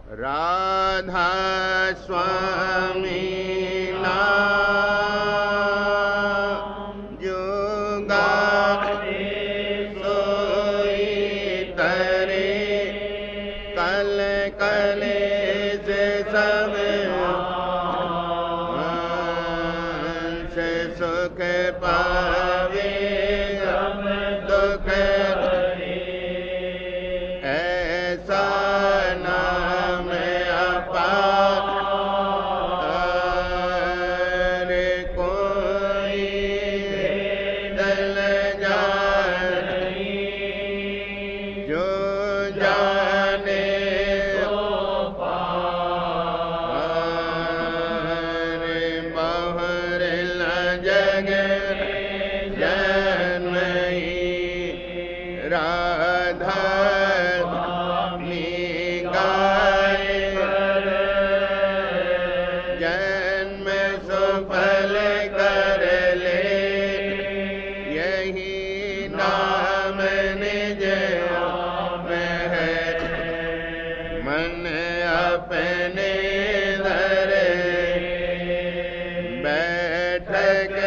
राधा स्वामी नाम जुगाए सोई तरे कल कले से सब से सुख पावे सब दुख ऐसा नाम अपार कोई दल जाने जो जाने सो पार बाहर न जग जन्म राधा जन्म सुफल कर ले यही नाम निज में है मन अपने धरे बैठक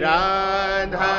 राधा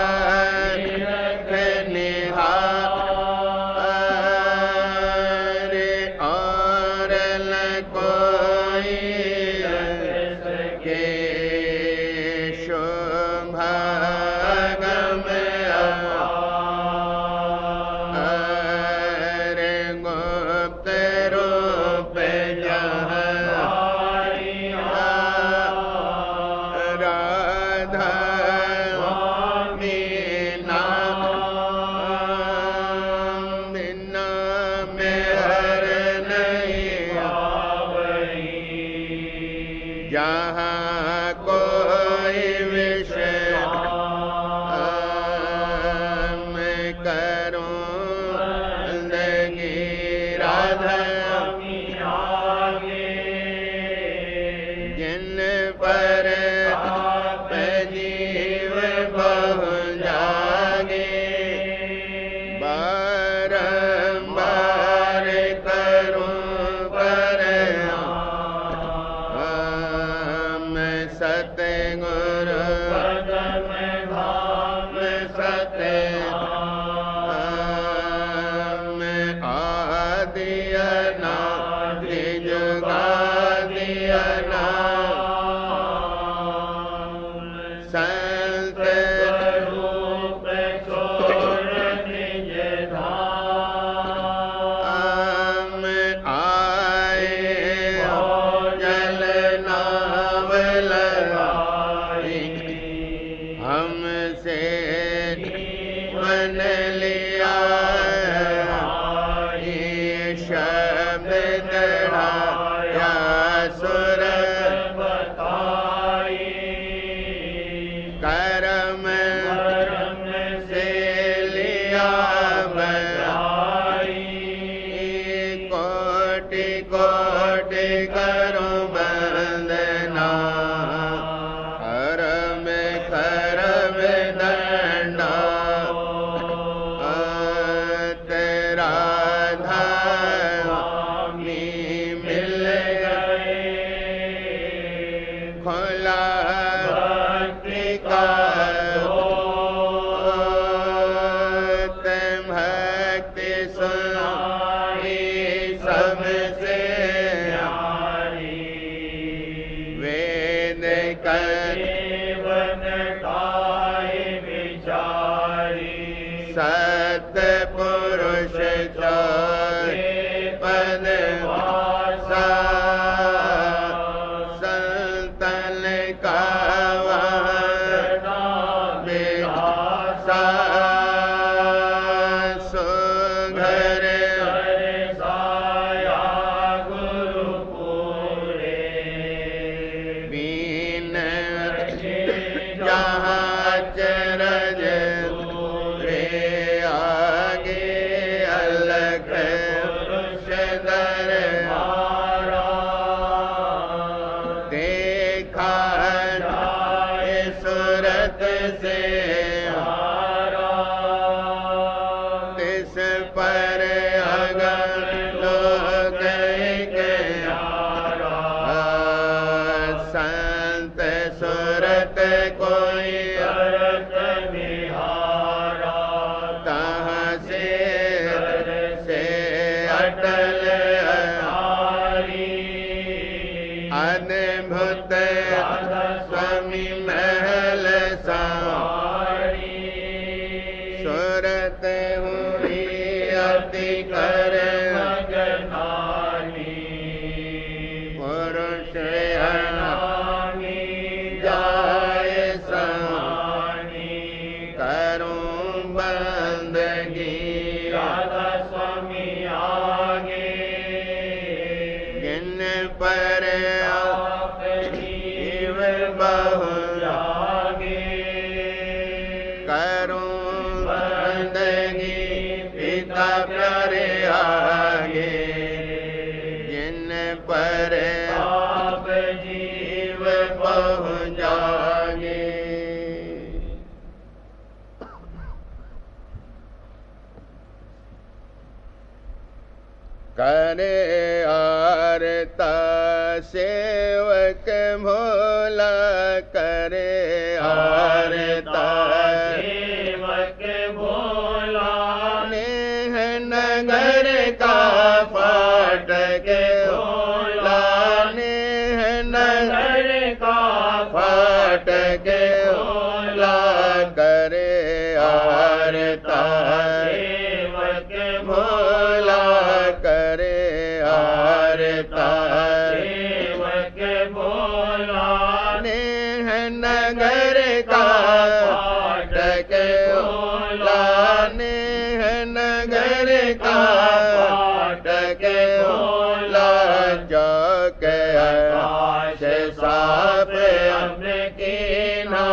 जहाँ कोई विषय मैं करूं जिंदगी राधा जिन पर जीव बहु जागे बारंबार करूं पर सतगुरु पदम धाम सतनाम आदि अनादि जुगादि अनाम संत रूप छोड़ निज धाम आए जल नाव हमसे मन लिया ये शब्द बढ़ाया सुर बताई कर्म से लिया बधाई कोटि कोटि करो वंदना सतपुरुष पद वासा संतन का बेहासा सुघर साया गुरु पूरे बीन जहाँ चरज आगे अल्लाह पर अगम लोक संत सुरत कोई करत विहारा तहाँ से अटल अद्भुत स्वामी महल सवारी सुरत हुई अति कर मगनानी पुरुष अनामी जाय समानी करूं बंदगी राधा स्वामी आगे जिन पर जीव बहु जागे करूं बंदगी पिता प्यारे आगे जिन पर आप जीव बहु जागे करे आरता सेवक भोला करे आरता सेवक भोला नेह नगर का फाटक भोला नेह नगर का फाटक भोला करे आरता सेवक भोला करे आरता सेवक भोला नेह नगर का फाटक भोला नेह नगर का फाटक भोला चौक आकाश साफ अम्र की ना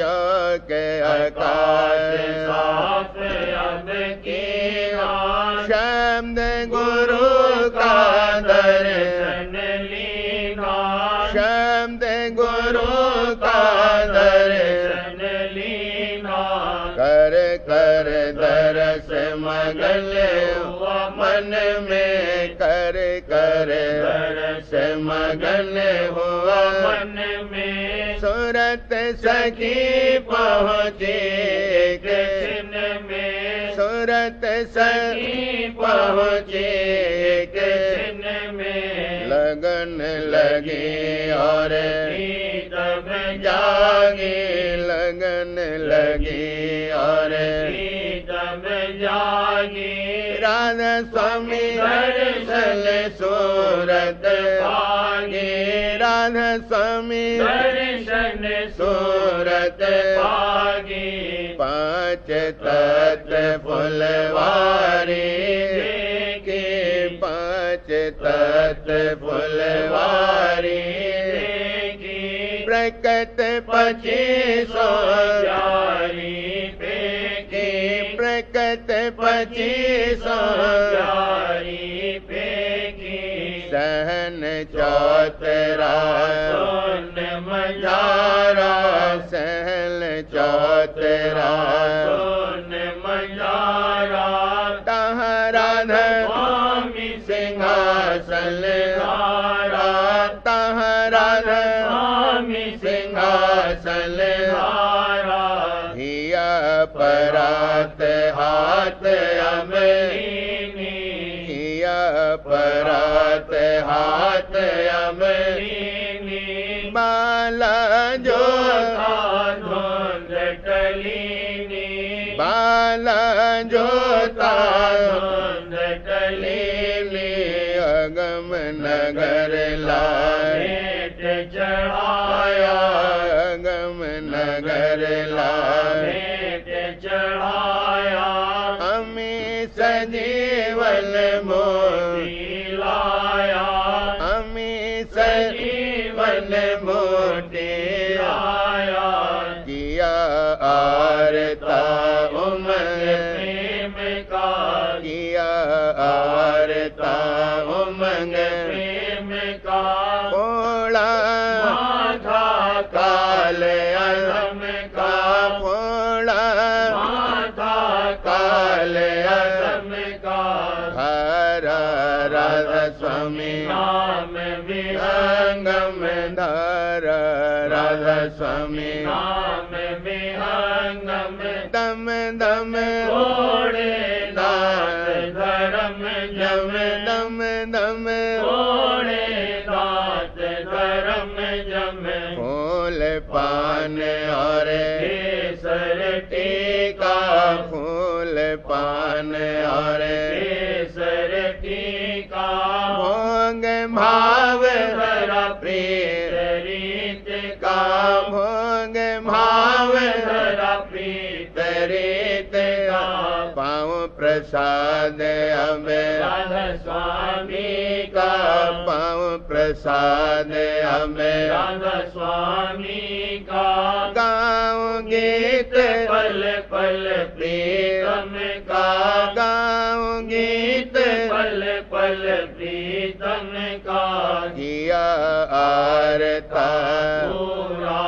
चौक आकाश साफ अम्र की ना शब्द गुरु का दर्शन लीना शब्द गुरु का दर्शन लीना कर कर दरस मगन हुआ मन में कर कर दरस मगन हुआ मन में सुरत सखी पहुँची कृष्ण में सुरत सखी पहुँची कृष्ण में लगन लगी और तब जागी लगन लगी और तब जागी राधा स्वामी दर्शन सूरत पागे राधा स्वामी दर्शन सूरत पागे पांच तत्व फुलवारी के पांच तत्व फुलवारी प्रकट 2500 प्यारी पेकी प्रकट 2500 प्यारी पेकी सहन चौतरा सोन मजारा सहन चौतरा सोन मजारा तहाँ राधा स्वामी सिंहासन हारा तहाँ राधा स्वामी सिंहासन हारा हिया परात हाथ अमलिनी हिया परात हाथ अमलिनी बाला जो धुंध टलीनी बाला जोता धुंध टलीनी अगम नगर लाट चढ़ाया अगम नगर लाट चढ़ाया अमी सजीवन मोती लाया अमी सजीवन मोती लाया किया आरता उमंग प्रेम का किया आरता उमंग प्रेम का पोड़ा माथा काल अधम का पोड़ा माथा काल अधम राधा स्वामी नाम विहंगम धर राधा स्वामी नाम विहंगम दम दम घोड़े दात धर्म जम दम दम घोड़े दात धर्म जम फूल पान और केसर टीका फूल पान और केसर टीका भोग भाव धरा प्रिय रीत का भोग भाव धरा प्रीत रीत का पाँव प्रसाद अब राधा स्वामी का पाँव प्रसाद अब राधा स्वामी का गाँव गीत पल पल प्रीतम का गाँव गीत पल पल प्रीतम का किया आरता पूरा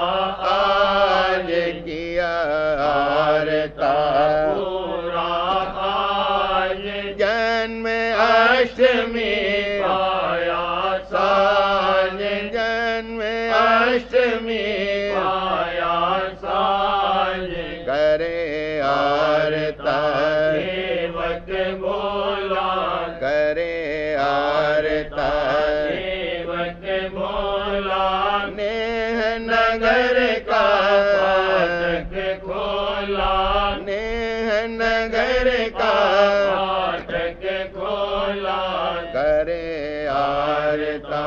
आज किया आरता पूरा आज जन्म अष्टमी पाया साज जन्म अष्टमी पाया साज करे आरता सेवक बोला करे आरता सेवक बोला नेह नगर का फाटक खोला नेह नगर का फाटक खोला करे आरता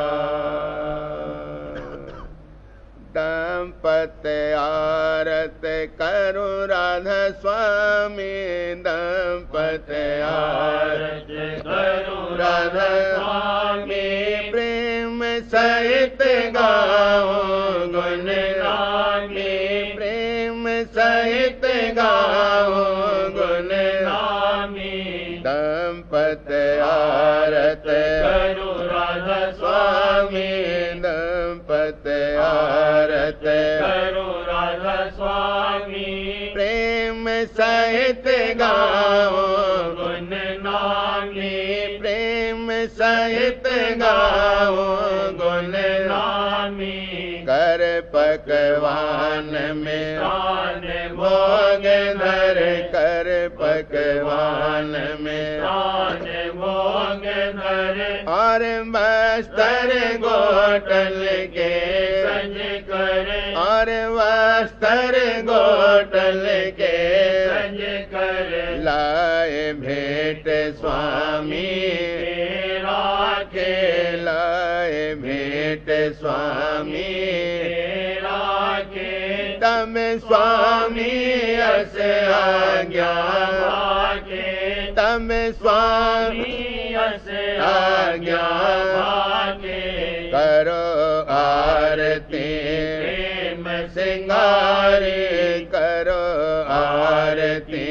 दंपत आरत करो राधा स्वामी दंपत आरत करो राधा स्वामी प्रेम सहित गाओ गुण नामी प्रेम सहित गाओ गुण नामी दंपत आरत करो राधा स्वामी दंपत आरत करो राधा स्वामी प्रेम सहित गाओ गुण नामी प्रेम सहित गाओ गुण नामी कर पकवान में शान भोग धर कर पकवान में शान भोग धर और बस्तर गोटल के सज कर और बस्तर गोटल के सज कर लाए भेंट स्वामी राखे लाए भेंट स्वामी राखे तम स्वामी अस आज्ञा भागे तम स्वामी आज्ञा भागे करो आरती प्रेम सिंगारी करो आरती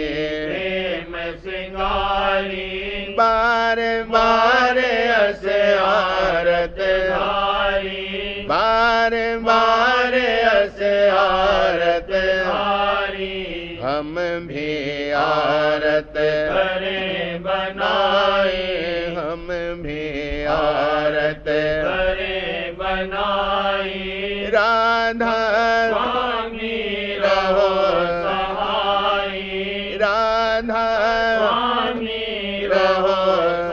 प्रेम सिंगारी बार बार अस आरत धारी बार बार अस आरत धारी हम भी आरत करे बनाए हम भी आरत करे बनाई राधा स्वामी रहो सहाई राधा स्वामी रहो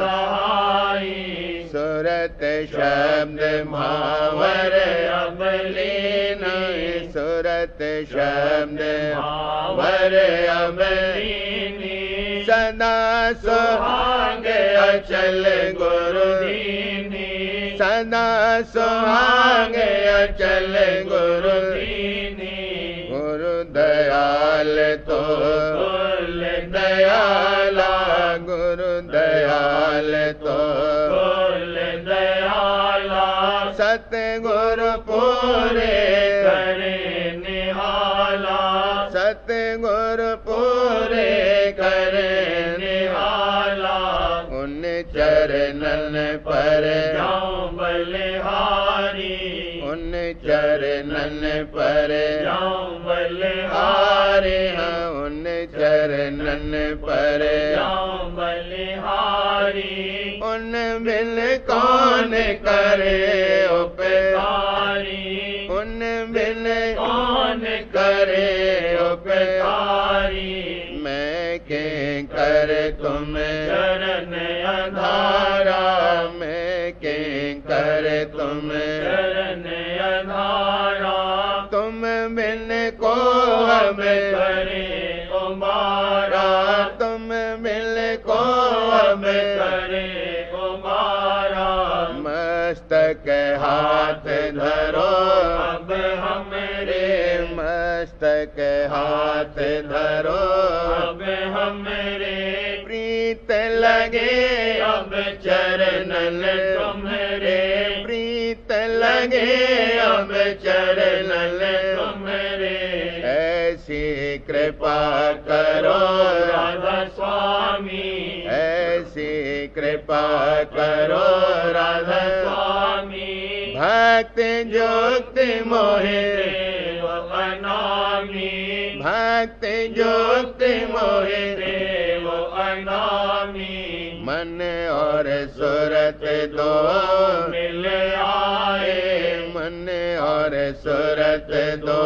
सहाई सुरत शब्द भावर अबलीन सुरत शब्द भावर अबलीनी सदा सुहाग अचल गुरु दीनी सदा सुहाग अचल गुरु दीनी गुरु दयाल तो कुल दयाला गुरु दयाल तो कुल दयाला सतगुरु पूरे करे निहाला सतगुरु पूरे करे निहाला उन चरणन पर जाऊं बलिहारी उन चरणन पर जाऊं बलिहारी हारे हाँ उन चरणन पर जाऊं बलिहारी उन बिल तुम्हारे उपकारी उन बिन कौन करे उपकारी मैं के कर तुम चरण धारा अधारा मैं के कर तुम चरण अधारा तुम बिन को हमें करे उबारा तुम बिन को हमें हमें करे उबारा मस्तक हाथ धरो अब हमरे रे मस्तक हाथ धरो अब हमरे प्रीत लगे अब चरणन तुम्हारे प्रीत लगे अब चरणन तुम्हारे ऐसी कृपा करो राधा स्वामी ऐसी कृपा करो राधा स्वामी भक्त जुक्त मोहे देव अनामी भक्त जुक्त मोहे देव अनामी मन और सूरत दो मिल आए मन और सूरत दो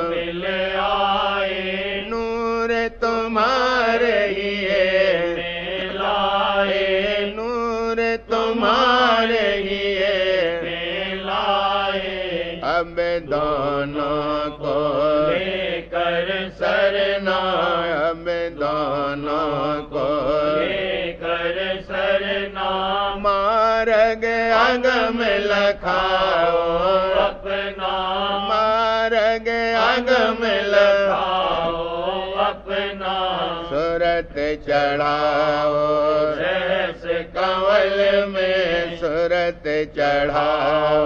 मिल आए नूर तुम्हारे ही है मिलाए नूर तुम्हारे ही है मिलाए अब दोनों को लेकर सरना अब दोनों को लेकर सरना मार्ग अगम लखाओ अपना मार्ग अगम लखाओ आओ अपना सूरत चढ़ाओ सहस कंवल में सूरत चढ़ाओ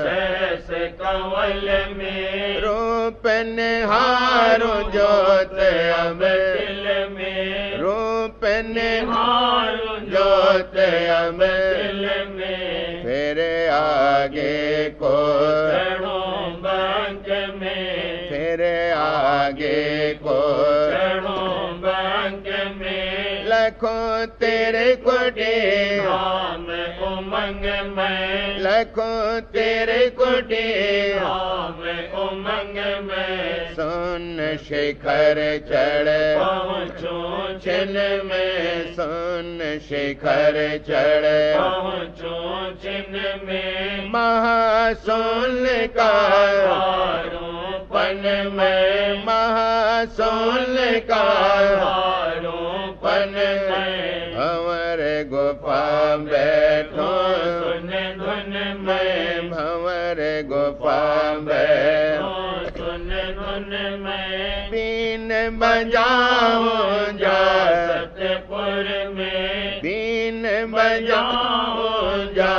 सहस कंवल में रूप निहारो जोत अब दिल में रूप निहारो हारो जोत अब दिल में फिर आगे को चढ़ो बैंक में फिर आगे को चढ़ो बैंक में लखों तेरे कुटी राम उमंग में लखों तेरे कुटी राम उमंग में सुन शिखर चढ़ पहुँचो छिन में सुन शिखर चढ़ पहुँचो चिन में महासोन का हारों पन में महासोन का हारों पन में हमारे गुफा बैठो सुन धुन में मैं हमारे गुफा बैठो सुन धुन में बीन बजाओ जा सतपुर में बीन बजाओ जा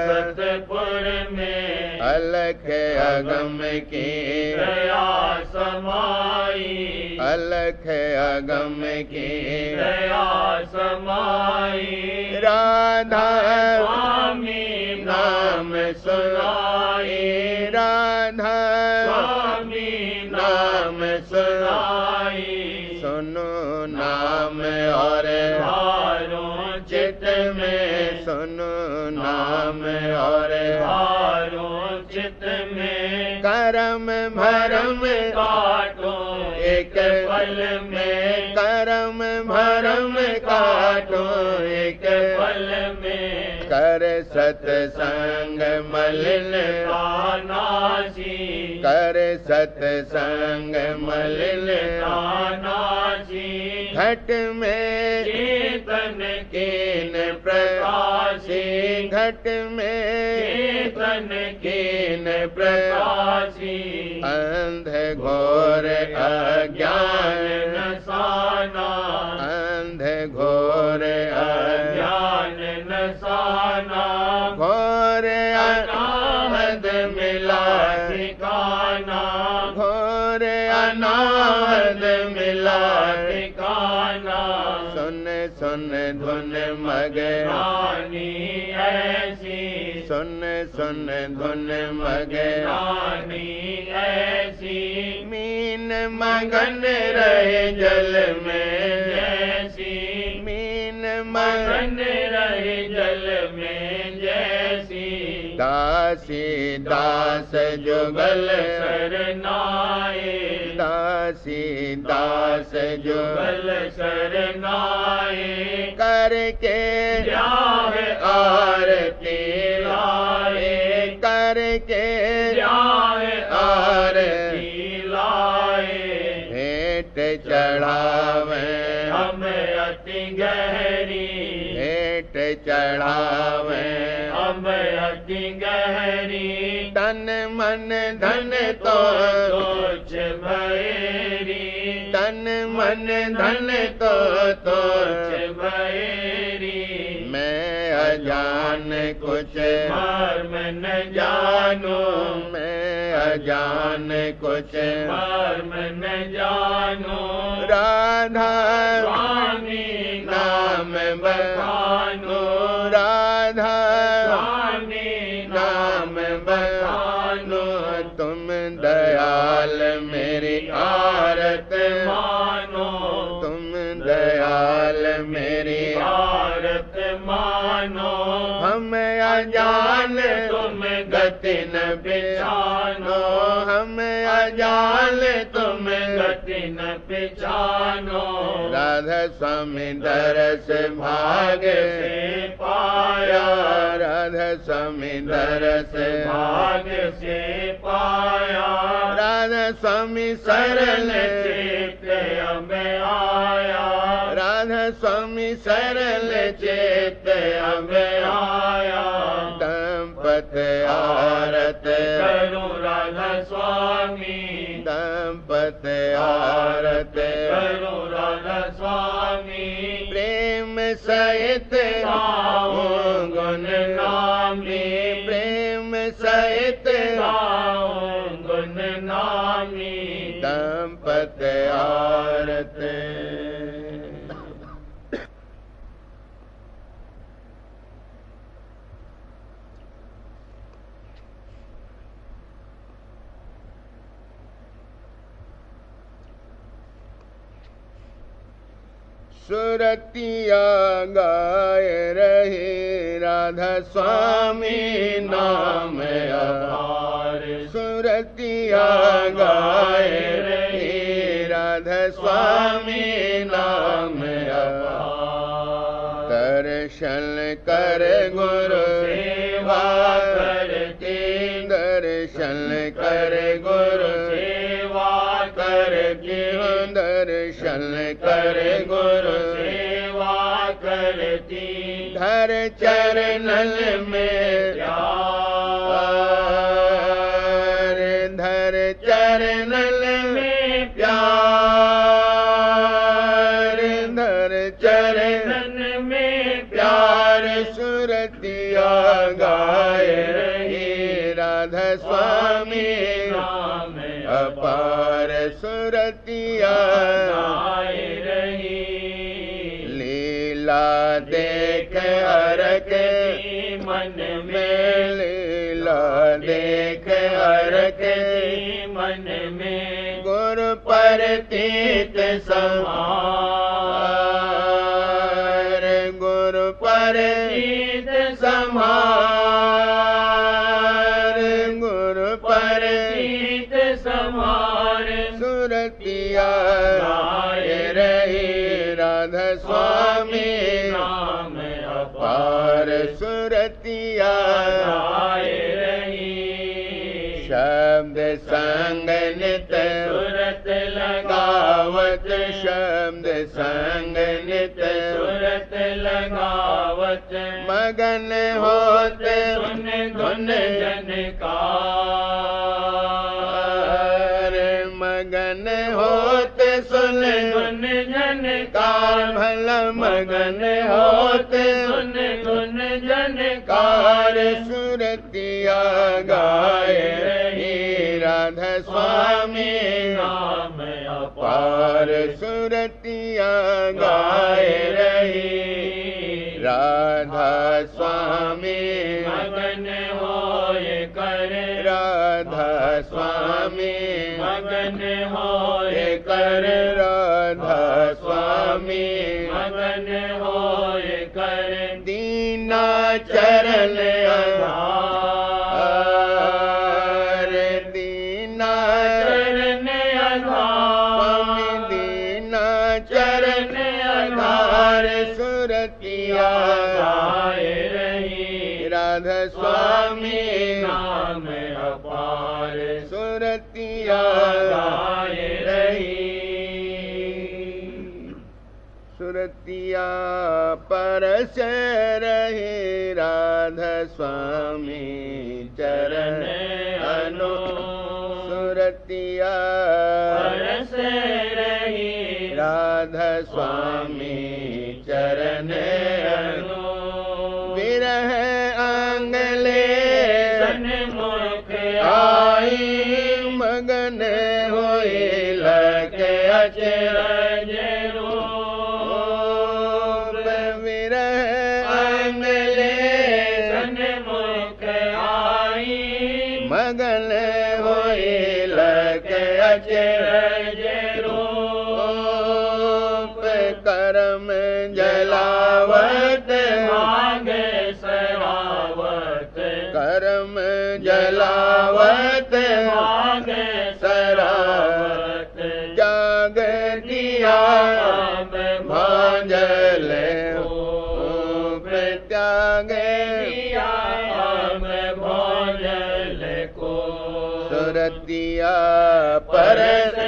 सतपुर में अलख अगम की दया समाई अलख अगम की दया समाई राधा स्वामी नाम सुनाई राधा स्वामी नाम सुनाई सुनाई सुनो नाम और हारों चित में सुनो नाम और हारों चित में करम भरम काटो एक पल में करम भरम काटो एक पल में कर सत्संग मलिन तानासी कर सत्संग मलिन तानासी घट में चेतन कीन प्रकाशी घट में चेतन कीन प्रकाशी प्रकाशी अंध घोर अज्ञान नसाना अंध घोर अज्ञान ज्ञान नसाना घोर अनाहद मिला ठिकाना घोर अनाहद मिला ठिकाना सुन सुन धुन मग रानी ऐसी सुन सुन धुन मग रानी ऐसी मीन मगन रहे जल में जैसी मीन मगन मगन रहे जल में जैसी दासी दास जुगल सरनाए दासी दास जुगल सरनाए करके जाहे आरती लाए करके जाहे आरती लाए भेंट चढ़ावे हम अति गहरी भेंट चढ़ावे हम अति गहरी तन मन धन तो सोच भैरी तन मन धन तो सोच भैरी मैं अजान कुछ मर्म न जानो मैं अजान कुछ मर्म न जानो राधा स्वामी नाम बखानो राधा स्वामी नाम बखानो तुम दयाल मेरी आरत मानो तुम दयाल मेरी भारत मानो हम अजान तुम गति न बिछानो हम अजान तुम गति न पिछानो राधा स्वामी दरस भाग्य से पाया राधा स्वामी दरस भाग्य से पाया राधा स्वामी सरल चेत में आया राधा स्वामी सरल चेत में आया दंपत आरत करो राधा स्वामी दंपत आरत करो राधा स्वामी प्रेम सहित गाओ गुण नामी प्रेम सहित गाओ गुण नामी दंपत आरत सुरतिया गाय रहे राधा स्वामी नाम अपार सुरतिया गाय रहे राधा स्वामी नाम अपार दर्शन कर गुरु सेवा करके दर्शन कर गुरु सेवा करके दर्शन कर गुरु सेवा करती धर चरणल में प्यार धर चरणल में प्यार धर चरणल में प्यार सुरतिया गाय रही राधा स्वामी नाम अपार सुरतिया गाय रही लीला देख हरक मन में लीला देख हरक मन में गुरु परतीत समार गुरु परतीत समार गुरु परतीत समार सुरतिया गाय रही राधा स्वामी नाम अपार सुरतिया गाय रही शब्द संग नित सुरत गावत शब्द संग नित सुरत लगावत मगन होते सुन धुन जनकार मगन होते सुन धुन कार जनकार भला मगन होते सुन धुन जनकार कार सुरतिया गाय रही राधा स्वामी नाम पार सुरतिया गाय रही राधा स्वामी मगन होए कर राधा स्वामी मगन होए कर राधा स्वामी मगन होए कर दीना चरण आधार सुरतिया गाए रही। राधा स्वामी नाम अपार सुरतिया गाए रही। सुरतिया परस रही राधा स्वामी चरण अनु सुरतिया परस रही राधा स्वामी चरण अनु विरह आंगले सन्मुख आई मगन होई लग अचरज विरह आंगले सन्मुख आई मगन होई लग अचरज करम जलावत मांगे सरावत करम जलावत मांगे सरावत जाग दिया भांजल त्याग दिया भोजल को सुरतिया परस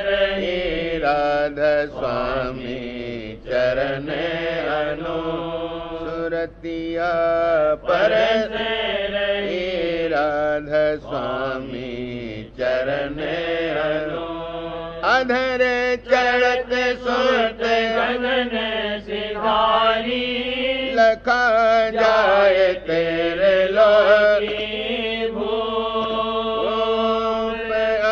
रही राधा स्वामी चरण अनु सुरतिया परस रही राधा स्वामी चरण अनु अधर चढ़त सुरत गगन सिधारी लखा जाए तेरे लोकी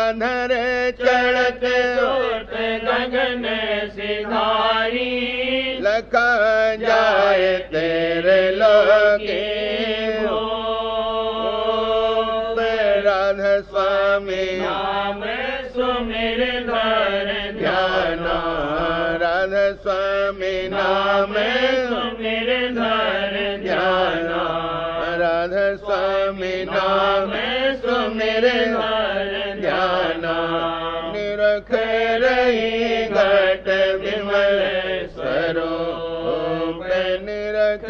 अधर चढ़त सुरत गगन सिधारी लखा जाए तेरे लोकी राधा स्वामी नाम सुमिर धर ध्यान राधा स्वामी नाम सुमिर धर ध्यान राधा स्वामी नाम सुमिर ध्यान निरख रही घट विमल स्वरूप निरख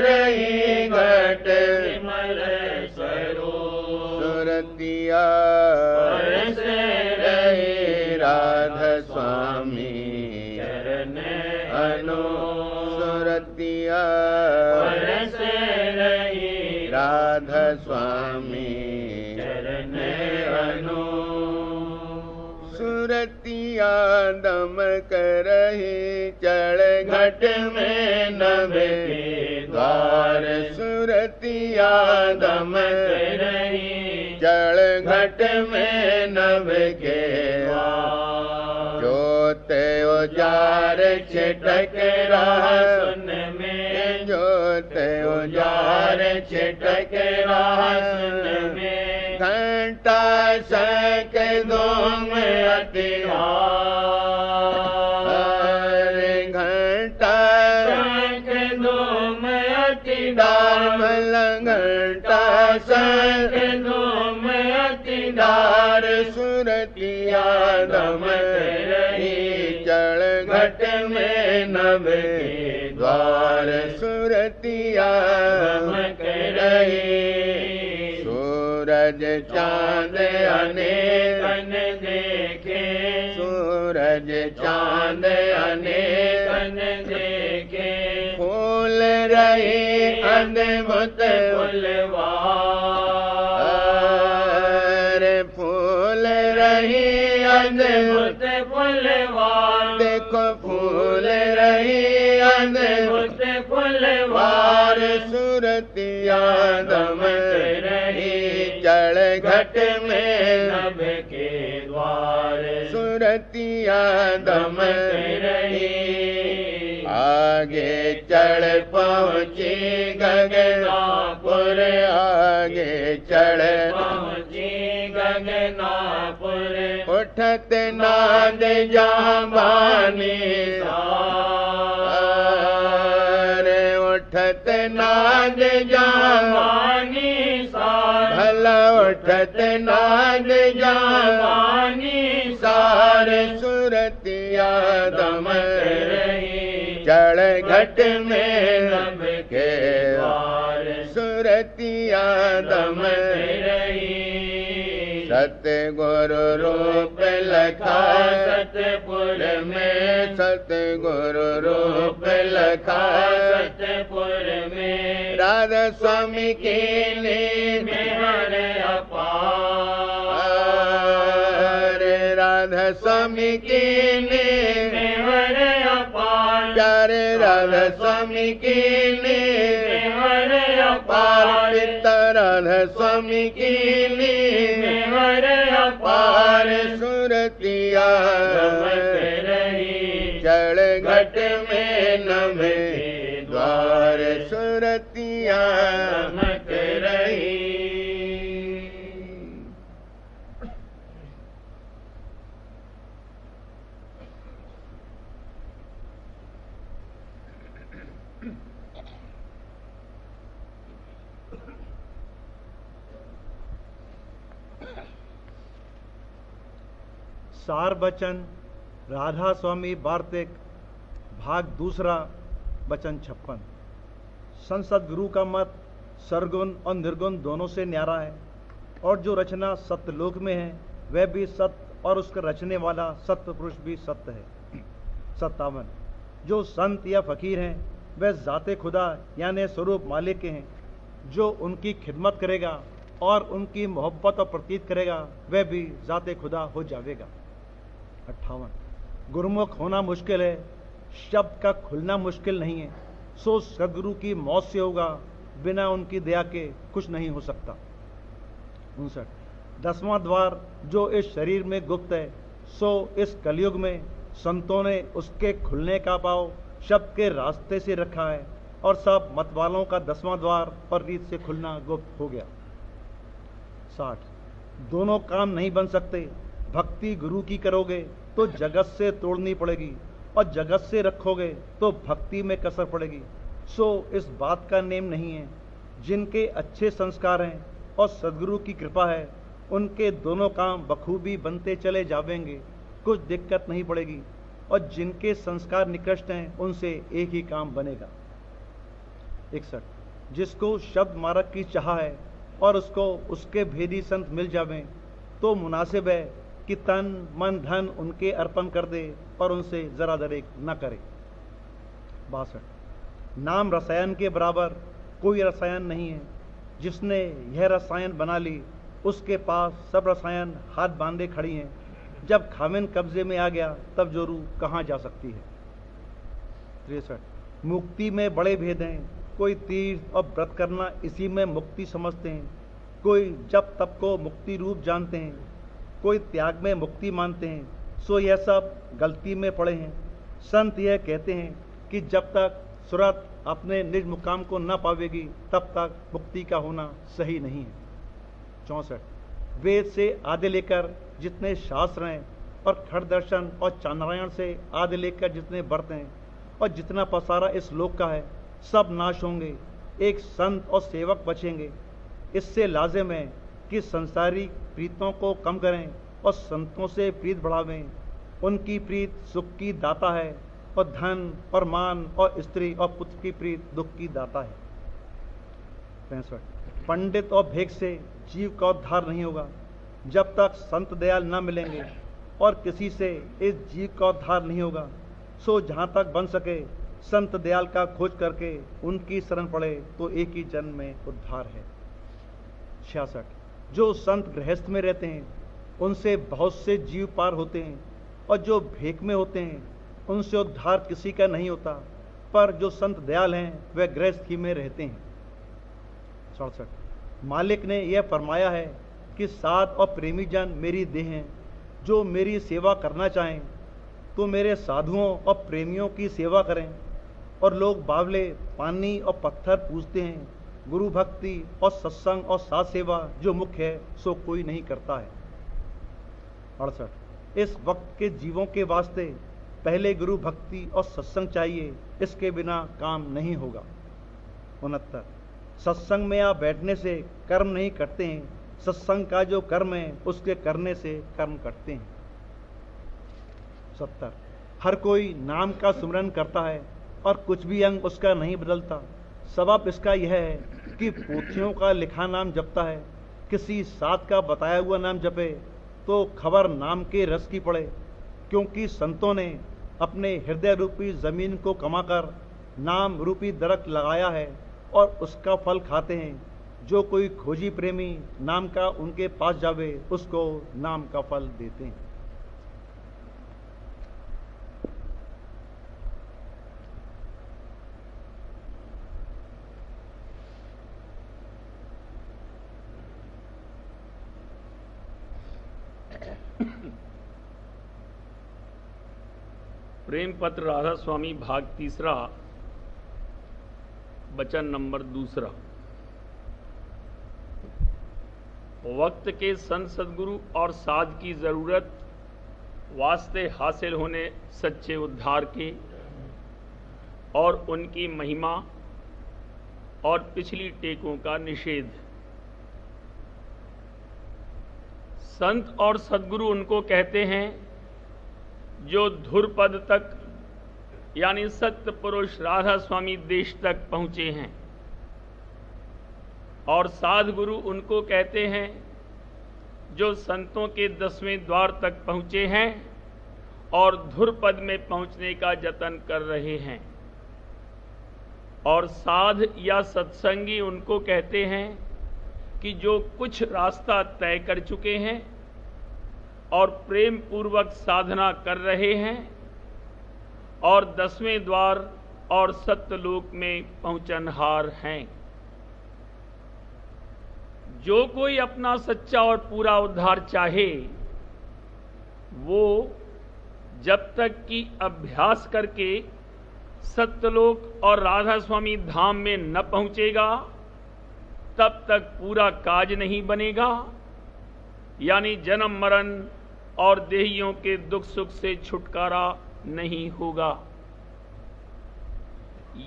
रही घट विमल स्वरूप सुरतिया परस रही राधा स्वामी चरण अनु सुरतिया परस रही राधा स्वामी चरण अनु सुरतिया दम करही चढ़ घट में नभ के द्वार सुरतिया दम रही चढ़ घट में नभ के जोत उजार छिटक रहा सुन में जोत उजार छिटक रहा सुन में घंटा सक धूम अति घंटा शंख धूम अति डामल घंटा सक धूम अति डार सुरतिया दम रही चढ़ घट में नभ के द्वार सुरतिया दमक रही सूरज चांद अनेक कन देखे सूरज चांद अनेक कन देखे फूल रही अद्भुत फूल रही अद्भुत फुलवार देखो फूल रही अद्भुत फुलवार सुरतिया दम रही चढ़ घट में नभ के द्वार सुरतिया दम रही आगे चढ़ पहुँची गगनापुर आगे चढ़ पहुँची गगनापुर उठत नाद जाबानी सारे उठत नाद जाबानी भला उठत नाद जाबानी सारे सुरतिया दम रही जड़ घट में नभ के द्वार सुरतिया दम रही सतगुरु रूप लखा सतपुर में सतगुरु रूप लखा सतपुर में राधा स्वामी के मेहर अपार राधा स्वामी के मेहर अपार प्यारे राधा स्वामी के मेहर पार अपार पिता राधा स्वामी के मेहर पार अपार सुरतिया रही जड़ घट में नभे द्वार सुरतिया चमक रही सार बचन राधा स्वामी वार्तिक भाग दूसरा वचन 56। संसद गुरु का मत सरगुण और निर्गुण दोनों से न्यारा है और जो रचना सत्यलोक में है वह भी सत्य और उसका रचने वाला सत्य पुरुष भी सत्य है। 57। जो संत या फकीर हैं वह जाते खुदा यानी स्वरूप मालिक के हैं। जो उनकी खिदमत करेगा और उनकी मोहब्बत और प्रतीत करेगा वह भी जाते खुदा हो जाएगा। 58। गुरुमुख होना मुश्किल है, शब्द का खुलना मुश्किल नहीं है। सो सदगुरु की मौत से होगा, बिना उनकी दया के कुछ नहीं हो सकता। 59। 10वां द्वार जो इस शरीर में गुप्त है, सो इस कलयुग में संतों ने उसके खुलने का पाव शब्द के रास्ते से रखा है और सब मतवालों का 10वां द्वार पर रीत से खुलना गुप्त हो गया। 60। दोनों काम नहीं बन सकते। भक्ति गुरु की करोगे तो जगत से तोड़नी पड़ेगी और जगत से रखोगे तो भक्ति में कसर पड़ेगी। सो इस बात का नेम नहीं है। जिनके अच्छे संस्कार हैं और सदगुरु की कृपा है उनके दोनों काम बखूबी बनते चले जावेंगे, कुछ दिक्कत नहीं पड़ेगी। और जिनके संस्कार निकृष्ट हैं उनसे एक ही काम बनेगा। 61। जिसको शब्द मार्ग की चाह है और उसको उसके भेदी संत मिल जावें तो मुनासिब है कि तन मन धन उनके अर्पण कर दे और उनसे जरा दरेक न करे। 62। नाम रसायन के बराबर कोई रसायन नहीं है। जिसने यह रसायन बना ली उसके पास सब रसायन हाथ बांधे खड़ी हैं। जब खामिन कब्जे में आ गया तब जो रूह कहाँ जा सकती है। 63। मुक्ति में बड़े भेद हैं। कोई तीर्थ और व्रत करना इसी में मुक्ति समझते हैं, कोई जब तब को मुक्ति रूप जानते हैं, कोई त्याग में मुक्ति मानते हैं। सो यह सब गलती में पड़े हैं। संत यह कहते हैं कि जब तक सुरत अपने निज मुकाम को न पावेगी तब तक मुक्ति का होना सही नहीं है। 64। वेद से आदि लेकर जितने शास्त्र हैं और खड़ दर्शन और चांद्रायण से आदि लेकर जितने व्रत हैं और जितना पसारा इस लोक का है सब नाश होंगे, एक संत और सेवक बचेंगे। इससे लाजिम है कि संसारी प्रीतों को कम करें और संतों से प्रीत बढ़ावें। उनकी प्रीत सुख की दाता है और धन और मान और स्त्री और पुत्र की प्रीत दुख की दाता है। 65। पंडित और भेक से जीव का उद्धार नहीं होगा जब तक संत दयाल न मिलेंगे और किसी से इस जीव का उद्धार नहीं होगा। सो जहाँ तक बन सके संत दयाल का खोज करके उनकी शरण पड़े तो एक ही जन्म में उद्धार है। 66। जो संत गृहस्थ में रहते हैं उनसे बहुत से जीव पार होते हैं और जो भेक में होते हैं उनसे उद्धार किसी का नहीं होता, पर जो संत दयाल हैं वे गृहस्थ ही में रहते हैं। 67। मालिक ने यह फरमाया है कि साध और प्रेमी जन मेरी देह हैं। जो मेरी सेवा करना चाहें तो मेरे साधुओं और प्रेमियों की सेवा करें। और लोग बावले पानी और पत्थर पूजते हैं, गुरु भक्ति और सत्संग और साथ सेवा जो मुख्य है सो कोई नहीं करता है। 68। इस वक्त के जीवों के वास्ते पहले गुरु भक्ति और सत्संग चाहिए, इसके बिना काम नहीं होगा। 69। सत्संग में आप बैठने से कर्म नहीं करते हैं, सत्संग का जो कर्म है उसके करने से कर्म करते हैं। 70। हर कोई नाम का सुमरन करता है और कुछ भी अंग उसका नहीं बदलता। सबब इसका यह है कि पोथियों का लिखा नाम जपता है, किसी साथ का बताया हुआ नाम जपे तो खबर नाम के रस की पड़े, क्योंकि संतों ने अपने हृदय रूपी जमीन को कमाकर नाम रूपी दरख्त लगाया है और उसका फल खाते हैं। जो कोई खोजी प्रेमी नाम का उनके पास जावे उसको नाम का फल देते हैं। प्रेम पत्र राधा स्वामी भाग तीसरा, वचन नंबर 2। वक्त के संत सदगुरु और साध की जरूरत वास्ते हासिल होने सच्चे उद्धार के और उनकी महिमा और पिछली टेकों का निषेध। संत और सदगुरु उनको कहते हैं जो धुरपद तक यानी सत्य पुरुष राधा स्वामी देश तक पहुंचे हैं, और साध गुरु उनको कहते हैं जो संतों के 10वें द्वार तक पहुंचे हैं और धुरपद में पहुंचने का जतन कर रहे हैं। और साध या सत्संगी उनको कहते हैं कि जो कुछ रास्ता तय कर चुके हैं और प्रेम पूर्वक साधना कर रहे हैं और 10वें द्वार और सत्यलोक में पहुंचनहार हैं। जो कोई अपना सच्चा और पूरा उद्धार चाहे वो जब तक कि अभ्यास करके सत्यलोक और राधा स्वामी धाम में न पहुंचेगा तब तक पूरा काज नहीं बनेगा, यानी जन्म मरण और देहियों के दुख सुख से छुटकारा नहीं होगा।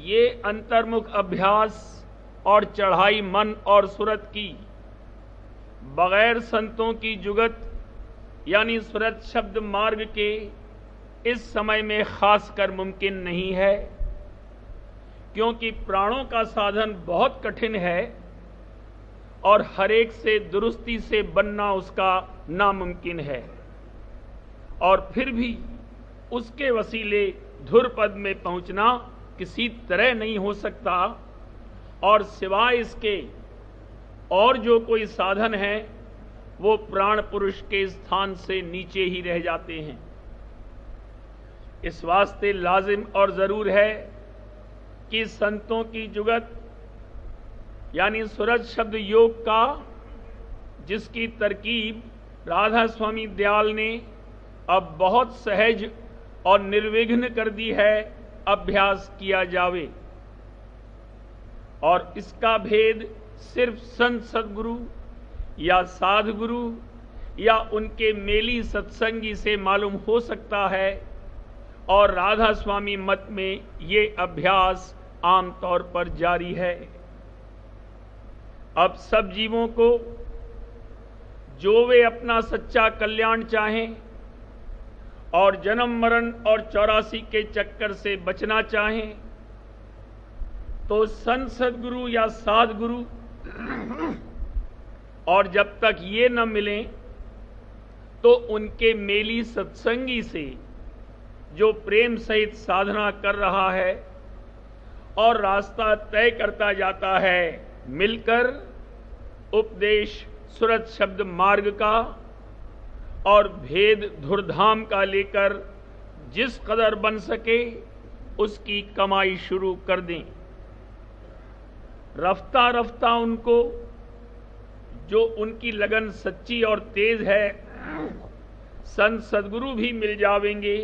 ये अंतर्मुख अभ्यास और चढ़ाई मन और सुरत की बगैर संतों की जुगत यानी सुरत शब्द मार्ग के इस समय में खासकर मुमकिन नहीं है, क्योंकि प्राणों का साधन बहुत कठिन है और हर एक से दुरुस्ती से बनना उसका नामुमकिन है। और फिर भी उसके वसीले धुरपद में पहुंचना किसी तरह नहीं हो सकता, और सिवाय इसके और जो कोई साधन है वो प्राण पुरुष के स्थान से नीचे ही रह जाते हैं। इस वास्ते लाजिम और जरूर है कि संतों की जुगत यानी सूरज शब्द योग का, जिसकी तरकीब राधा स्वामी दयाल ने अब बहुत सहज और निर्विघ्न कर दी है, अभ्यास किया जावे। और इसका भेद सिर्फ संत सदगुरु या साधगुरु या उनके मेली सत्संगी से मालूम हो सकता है, और राधा स्वामी मत में ये अभ्यास आमतौर पर जारी है। अब सब जीवों को जो वे अपना सच्चा कल्याण चाहें और जन्म मरण और 84 के चक्कर से बचना चाहें तो संत सदगुरु या साधगुरु और जब तक ये न मिलें तो उनके मेली सत्संगी से जो प्रेम सहित साधना कर रहा है और रास्ता तय करता जाता है, मिलकर उपदेश सुरत शब्द मार्ग का और भेद धुरधाम का लेकर जिस कदर बन सके उसकी कमाई शुरू कर दें। रफ्ता रफ्ता उनको जो उनकी लगन सच्ची और तेज है संत सदगुरु भी मिल जावेंगे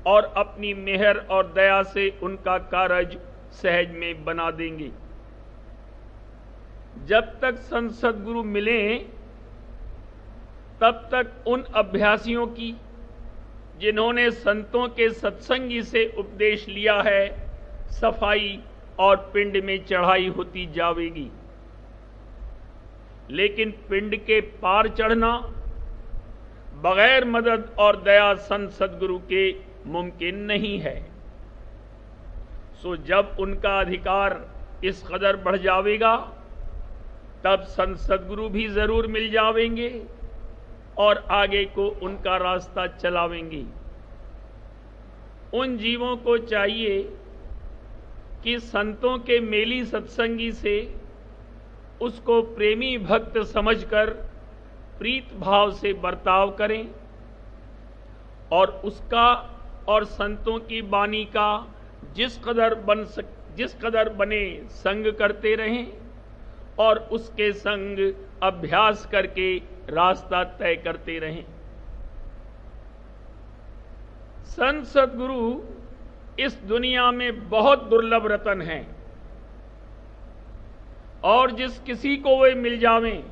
और अपनी मेहर और दया से उनका कारज सहज में बना देंगे। जब तक संत सदगुरु मिलें तब तक उन अभ्यासियों की जिन्होंने संतों के सत्संगी से उपदेश लिया है सफाई और पिंड में चढ़ाई होती जावेगी। लेकिन पिंड के पार चढ़ना बगैर मदद और दया संत सदगुरु के मुमकिन नहीं है। सो जब उनका अधिकार इस कदर बढ़ जाएगा तब संत सदगुरु भी जरूर मिल जावेंगे और आगे को उनका रास्ता चलावेंगे। उन जीवों को चाहिए कि संतों के मेली सत्संगी से उसको प्रेमी भक्त समझकर प्रीत भाव से बर्ताव करें और उसका और संतों की वाणी का जिस कदर बने संग करते रहें और उसके संग अभ्यास करके रास्ता तय करते रहें। संत सद्गुरु इस दुनिया में बहुत दुर्लभ रतन हैं और जिस किसी को वे मिल जावें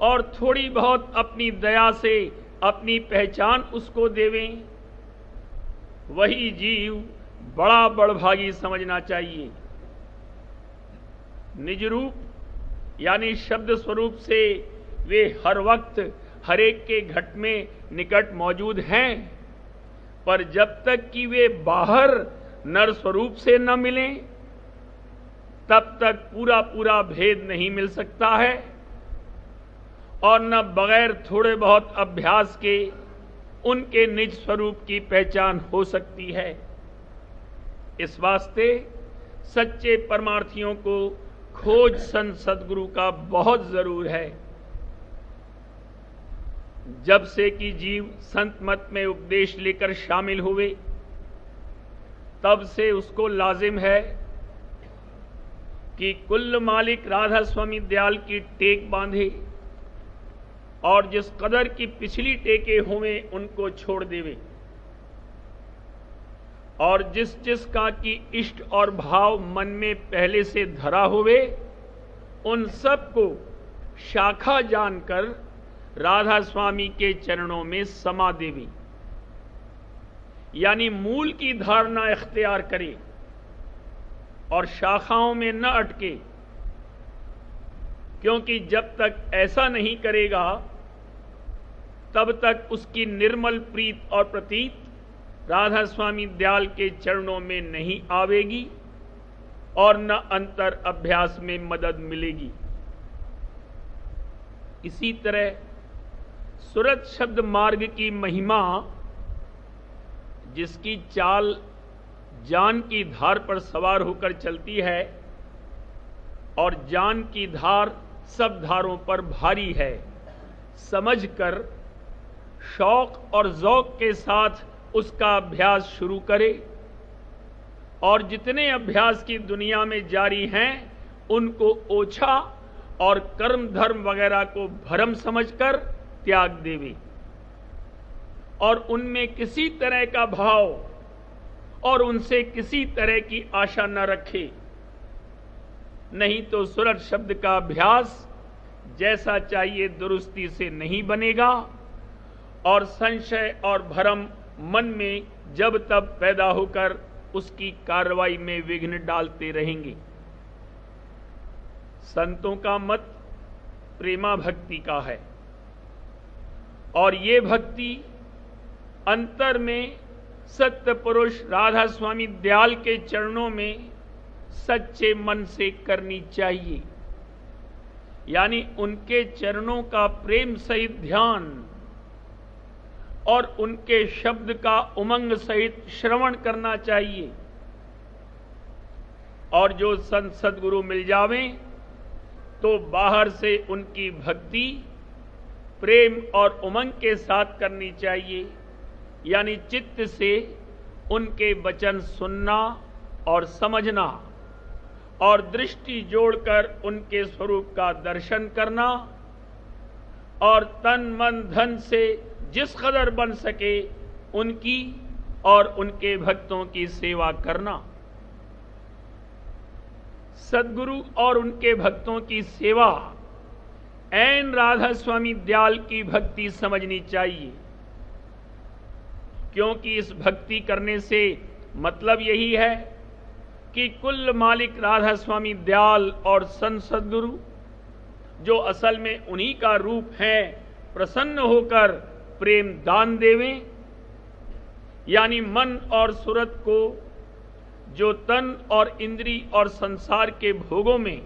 और थोड़ी बहुत अपनी दया से अपनी पहचान उसको देवें, वही जीव बड़ा बड़भागी समझना चाहिए। निज रूप यानी शब्द स्वरूप से वे हर वक्त हर एक के घट में निकट मौजूद हैं, पर जब तक कि वे बाहर नर स्वरूप से न मिलें तब तक पूरा पूरा भेद नहीं मिल सकता है और न बगैर थोड़े बहुत अभ्यास के उनके निज स्वरूप की पहचान हो सकती है। इस वास्ते सच्चे परमार्थियों को खोज संत सद्गुरु का बहुत जरूर है। जब से कि जीव संत मत में उपदेश लेकर शामिल हुए तब से उसको लाजिम है कि कुल मालिक राधा स्वामी दयाल की टेक बांधे और जिस कदर की पिछली टेके हुए उनको छोड़ देवे और जिस जिस का की इष्ट और भाव मन में पहले से धरा हुए उन सब को शाखा जानकर राधा स्वामी के चरणों में समा देवी, यानी मूल की धारणा इख्तियार करे और शाखाओं में न अटके, क्योंकि जब तक ऐसा नहीं करेगा तब तक उसकी निर्मल प्रीत और प्रतीत राधा स्वामी दयाल के चरणों में नहीं आवेगी और न अंतर अभ्यास में मदद मिलेगी। इसी तरह सुरत शब्द मार्ग की महिमा, जिसकी चाल जान की धार पर सवार होकर चलती है और जान की धार सब धारों पर भारी है, समझकर शौक और ज़ौक के साथ उसका अभ्यास शुरू करे और जितने अभ्यास की दुनिया में जारी हैं उनको ओछा और कर्म धर्म वगैरह को भरम समझकर त्याग देवे और उनमें किसी तरह का भाव और उनसे किसी तरह की आशा न रखे, नहीं तो सुरत शब्द का अभ्यास जैसा चाहिए दुरुस्ती से नहीं बनेगा और संशय और भरम मन में जब तब पैदा होकर उसकी कार्रवाई में विघ्न डालते रहेंगे। संतों का मत प्रेमा भक्ति का है और ये भक्ति अंतर में सत्य पुरुष राधा स्वामी दयाल के चरणों में सच्चे मन से करनी चाहिए, यानी उनके चरणों का प्रेम सहित ध्यान और उनके शब्द का उमंग सहित श्रवण करना चाहिए। और जो संत सद्गुरु मिल जावें तो बाहर से उनकी भक्ति प्रेम और उमंग के साथ करनी चाहिए, यानी चित्त से उनके वचन सुनना और समझना और दृष्टि जोड़कर उनके स्वरूप का दर्शन करना और तन मन धन से जिस कदर बन सके उनकी और उनके भक्तों की सेवा करना। सद्गुरु और उनके भक्तों की सेवा ऐन राधा स्वामी दयाल की भक्ति समझनी चाहिए, क्योंकि इस भक्ति करने से मतलब यही है कि कुल मालिक राधा स्वामी दयाल और संत सद्गुरु जो असल में उन्हीं का रूप है प्रसन्न होकर प्रेम दान देवें, यानी मन और सूरत को जो तन और इंद्री और संसार के भोगों में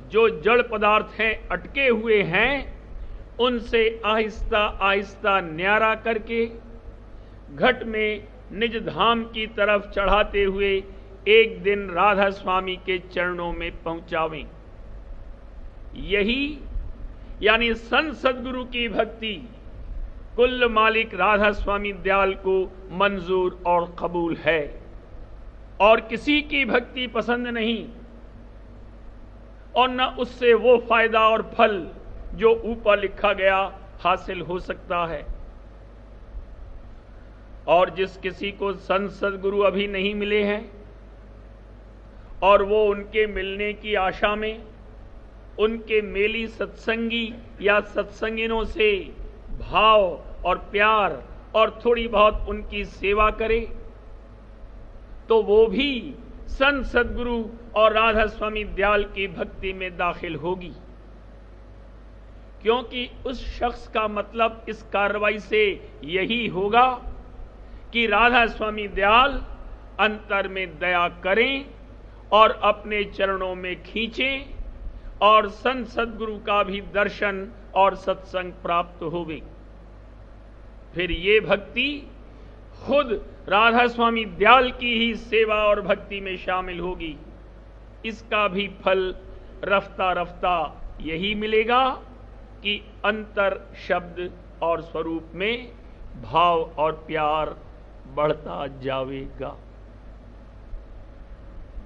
जो जड़ पदार्थ हैं अटके हुए हैं, उनसे आहिस्ता आहिस्ता न्यारा करके घट में निज धाम की तरफ चढ़ाते हुए एक दिन राधा स्वामी के चरणों में पहुंचावें। यही यानी संत सद्गुरु की भक्ति कुल मालिक राधा स्वामी दयाल को मंजूर और कबूल है, और किसी की भक्ति पसंद नहीं, और न उससे वो फायदा और फल जो ऊपर लिखा गया हासिल हो सकता है। और जिस किसी को संत सद्गुरु अभी नहीं मिले हैं और वो उनके मिलने की आशा में उनके मेली सत्संगी या सत्संगिनों से भाव और प्यार और थोड़ी बहुत उनकी सेवा करे, तो वो भी संत सद्गुरु और राधा स्वामी दयाल की भक्ति में दाखिल होगी। क्योंकि उस शख्स का मतलब इस कार्रवाई से यही होगा कि राधा स्वामी दयाल अंतर में दया करें और अपने चरणों में खींचें, और संत सद्गुरु का भी दर्शन और सत्संग प्राप्त होवे। फिर ये भक्ति खुद राधा स्वामी दयाल की ही सेवा और भक्ति में शामिल होगी। इसका भी फल रफ्ता रफ्ता यही मिलेगा कि अंतर शब्द और स्वरूप में भाव और प्यार बढ़ता जाएगा।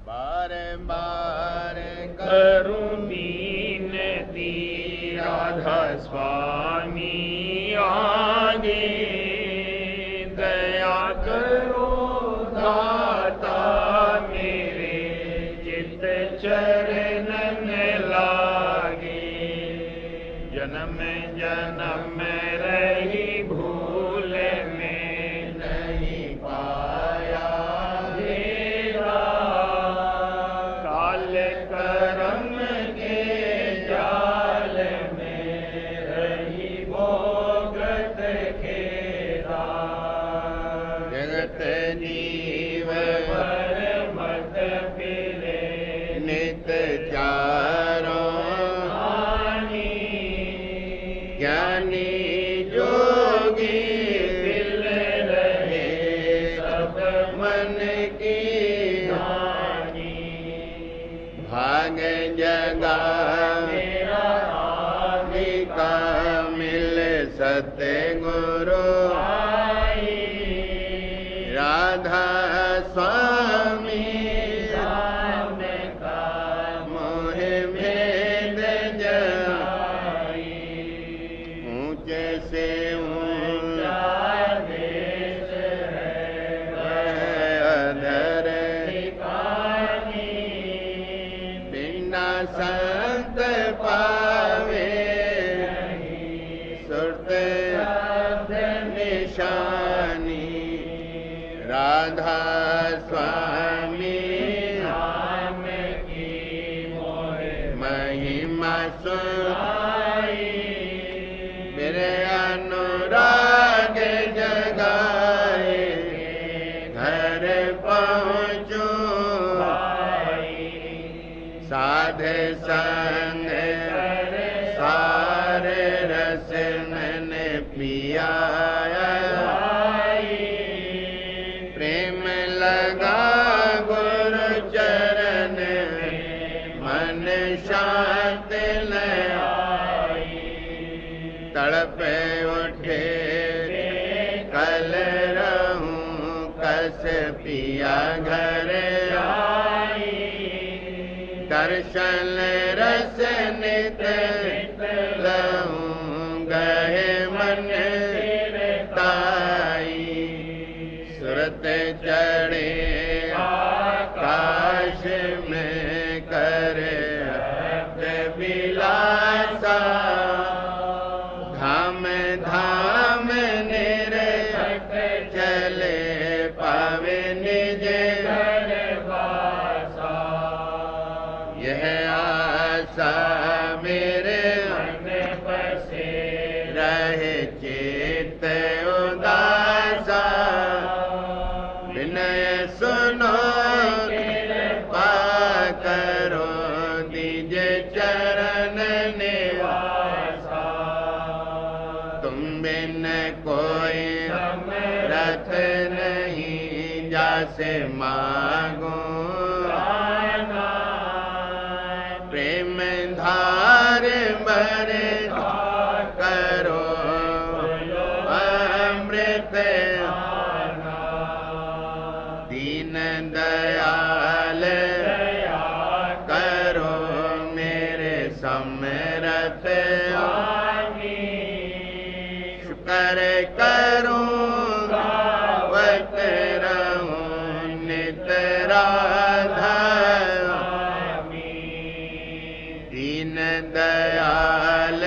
बार बार करूं दीनती राधा स्वामी आगे, दया करो दाता मेरे चित चरणन लागे। जन्म जन्म रही भूल में नहीं पाया हेरा, काल करम के जाल में रही भोगत खेरा। जगत जीव पर मत फिरे नित चारों हानि, ज्ञानी जोगी दिल रहे सब मन की हानि। भाग जगा मेरा आदि का मिल सतगुरु आई, राधा स्वामी राम का मोह भेद जाई। आई। ऊंचे से ऊंचा देश है वह अधर ठिकानी, बिना संत पावे सुरत निशानी। राधा स्वामी राम की मोह महिमा सुन आई। मेरे अनुराग जगाए घर पहुँचूं। साध संग सारे रस मैंने पिया, प्रेम लगा गुरु चरण मन शांत आई। तड़प उठे कल रहूं कस पिया घर आई। दर्शन रस नित लहूं गए मन ताई। सुरत चढ़े आकाश में करे बिलासा। धाम धाम निरखत चले पावे निज घर वासा। यह आशा मेरे मन बसे रहे चित उदासा। विनय सुनो से मांगो प्रेम धार भर करो अमृत दीन दयाल करो मेरे समरथ शुक्र करूं गावत रहूं नित राधा दीन दयाल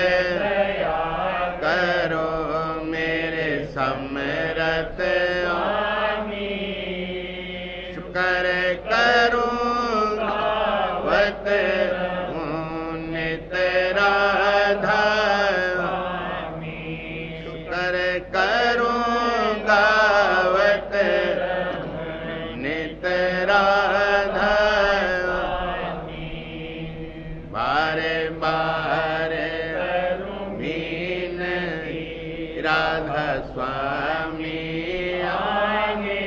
करो मेरे समरथ शुक्र करूं गावत रहूं नित राधा शुक्र करूं गावत नित राधा बारे बारे मीन राधा स्वामी आगे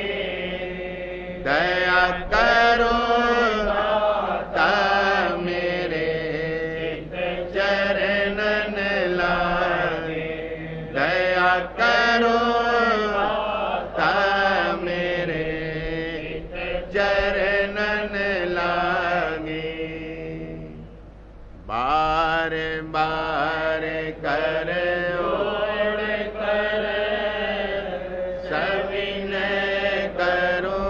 दया करो ता मेरे चरणन लागे दया करो ता मेरे चरणन लागे बार बार कर ओढ़ कर सविनय करो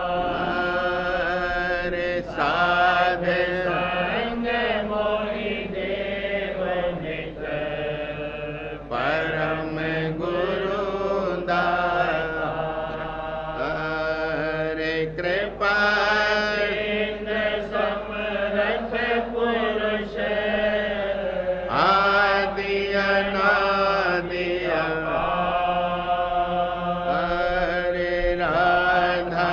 पुकार साध संग मोहि देव नित परम गुरु दार कृपा समरथ पुरुष आदि अनादि हरे राधा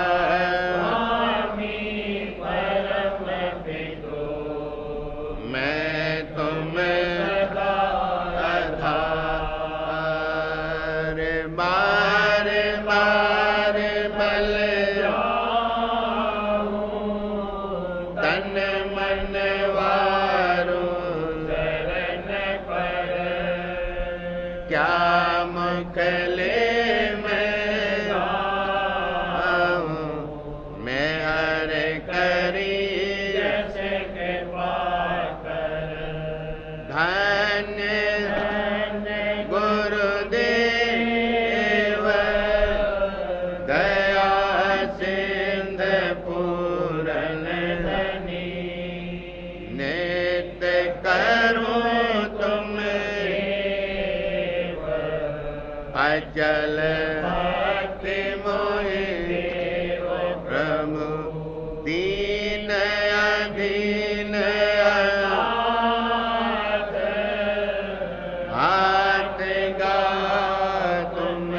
स्वामी परम पितो मैं तुम आधार बार बार बल तन मन वारो शरण पर क्या मुखले मैं हर करी जैसे कृपा कर धन्य गुरुदेव दया सिंध पूरन धनी नित्य करूं तुम अचल भक्ति मोहि प्रभु दीन अधीन हाथ गा तुम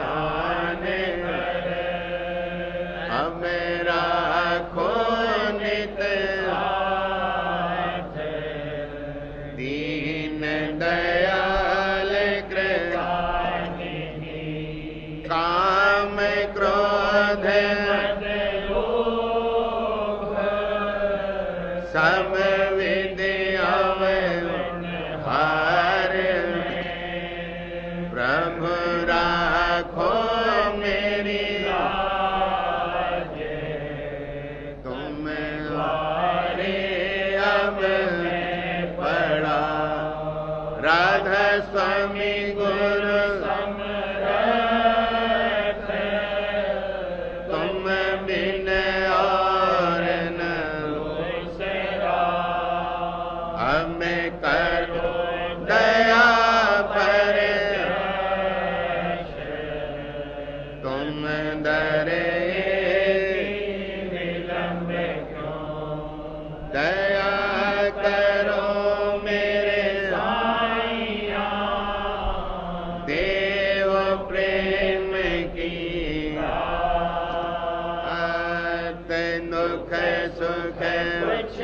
आने हमें राखो नित दीन दयाल काम क्रोध सब विद्या हार प्रभु राखो मेरी तुम हारे अब पड़ा राधा स्वामी गुरु तुम बिन और न हमें करो दया पर तुम डरे विलंब क्यों दया करो मेरे साईया देव प्रेम की दुख सुख कुछ